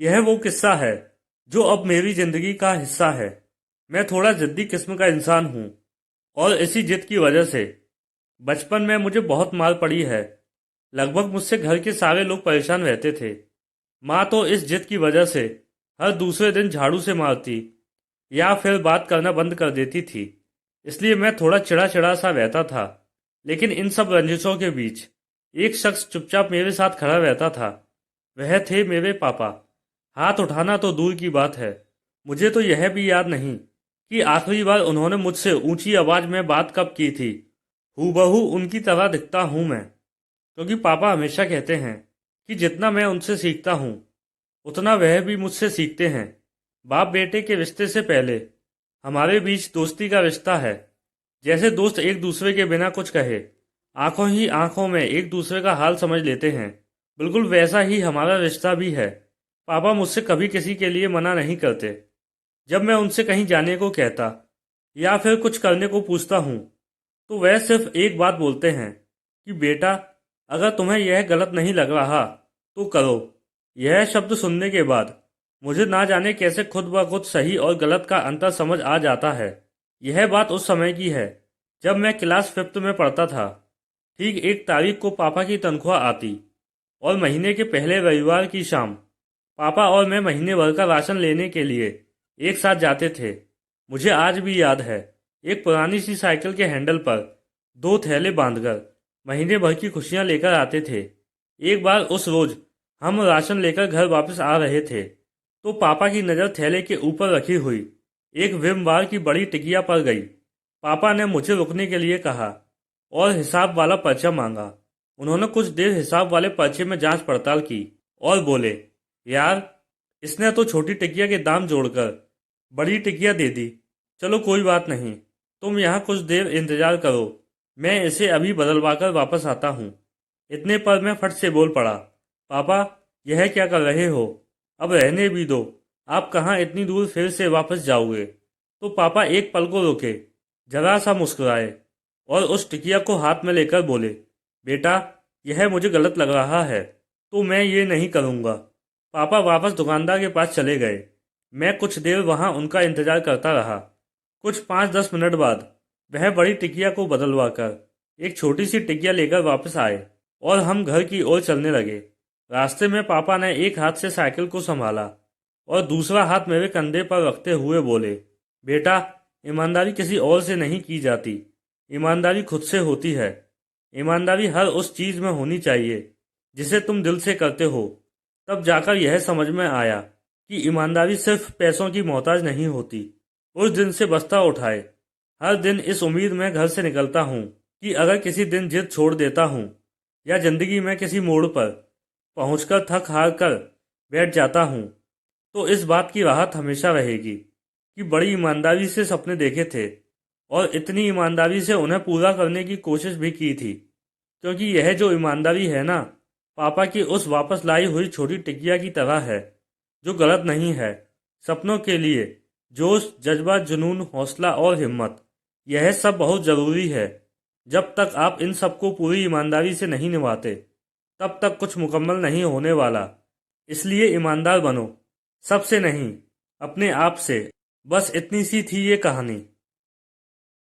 यह वो किस्सा है जो अब मेरी जिंदगी का हिस्सा है। मैं थोड़ा जिद्दी किस्म का इंसान हूँ और इसी जिद की वजह से बचपन में मुझे बहुत मार पड़ी है। लगभग मुझसे घर के सारे लोग परेशान रहते थे। माँ तो इस जिद की वजह से हर दूसरे दिन झाड़ू से मारती या फिर बात करना बंद कर देती थी। इसलिए मैं थोड़ा चिड़ा चिड़ा सा रहता था। लेकिन इन सब रंजिशों के बीच एक शख्स चुपचाप मेरे साथ खड़ा रहता था। वह थे मेरे पापा। हाथ उठाना तो दूर की बात है, मुझे तो यह भी याद नहीं कि आखिरी बार उन्होंने मुझसे ऊंची आवाज में बात कब की थी। हूबहू उनकी तरह दिखता हूं मैं, क्योंकि पापा हमेशा कहते हैं कि जितना मैं उनसे सीखता हूँ उतना वह भी मुझसे सीखते हैं। बाप बेटे के रिश्ते से पहले हमारे बीच दोस्ती का रिश्ता है। जैसे दोस्त एक दूसरे के बिना कुछ कहे आंखों ही आंखों में एक दूसरे का हाल समझ लेते हैं, बिल्कुल वैसा ही हमारा रिश्ता भी है। पापा मुझसे कभी किसी के लिए मना नहीं करते। जब मैं उनसे कहीं जाने को कहता या फिर कुछ करने को पूछता हूँ तो वह सिर्फ एक बात बोलते हैं कि बेटा, अगर तुम्हें यह गलत नहीं लग रहा तो करो। यह शब्द सुनने के बाद मुझे ना जाने कैसे खुद ब खुद सही और गलत का अंतर समझ आ जाता है। यह बात उस समय की है जब मैं क्लास फिफ्थ में पढ़ता था। ठीक एक तारीख को पापा की तनख्वाह आती और महीने के पहले रविवार की शाम पापा और मैं महीने भर का राशन लेने के लिए एक साथ जाते थे। मुझे आज भी याद है, एक पुरानी सी साइकिल के हैंडल पर दो थैले बांधकर महीने भर की खुशियां लेकर आते थे। एक बार उस रोज हम राशन लेकर घर वापस आ रहे थे तो पापा की नज़र थैले के ऊपर रखी हुई एक विम बार की बड़ी टिकिया पर गई। पापा ने मुझे रुकने के लिए कहा और हिसाब वाला पर्चा मांगा। उन्होंने कुछ देर हिसाब वाले पर्चे में जांच पड़ताल की और बोले, यार, इसने तो छोटी टिकिया के दाम जोड़कर बड़ी टिकिया दे दी। चलो कोई बात नहीं, तुम यहाँ कुछ देर इंतजार करो, मैं इसे अभी बदलवा कर वापस आता हूँ। इतने पर मैं फट से बोल पड़ा, पापा, यह क्या कर रहे हो? अब रहने भी दो, आप कहाँ इतनी दूर फिर से वापस जाओगे? तो पापा एक पल को रुके, जरा सा मुस्कुराए और उस टिकिया को हाथ में लेकर बोले, बेटा, यह मुझे गलत लग रहा है तो मैं ये नहीं करूँगा। पापा वापस दुकानदार के पास चले गए। मैं कुछ देर वहाँ उनका इंतजार करता रहा। कुछ 5-10 मिनट बाद वह बड़ी टिकिया को बदलवा कर एक छोटी सी टिकिया लेकर वापस आए और हम घर की ओर चलने लगे। रास्ते में पापा ने एक हाथ से साइकिल को संभाला और दूसरा हाथ मेरे कंधे पर रखते हुए बोले, बेटा, ईमानदारी किसी और से नहीं की जाती, ईमानदारी खुद से होती है। ईमानदारी हर उस चीज़ में होनी चाहिए जिसे तुम दिल से करते हो। तब जाकर यह समझ में आया कि ईमानदारी सिर्फ पैसों की मोहताज नहीं होती। उस दिन से बस्ता उठाए हर दिन इस उम्मीद में घर से निकलता हूँ कि अगर किसी दिन जिद छोड़ देता हूँ या जिंदगी में किसी मोड़ पर पहुंचकर थक हार कर बैठ जाता हूँ तो इस बात की राहत हमेशा रहेगी कि बड़ी ईमानदारी से सपने देखे थे और इतनी ईमानदारी से उन्हें पूरा करने की कोशिश भी की थी। क्योंकि यह जो ईमानदारी है ना, पापा की उस वापस लाई हुई छोटी टिकिया की तरह है, जो गलत नहीं है। सपनों के लिए जोश, जज्बा, जुनून, हौसला और हिम्मत, यह सब बहुत ज़रूरी है। जब तक आप इन सबको पूरी ईमानदारी से नहीं निभाते तब तक कुछ मुकम्मल नहीं होने वाला। इसलिए ईमानदार बनो, सबसे नहीं, अपने आप से। बस इतनी सी थी ये कहानी।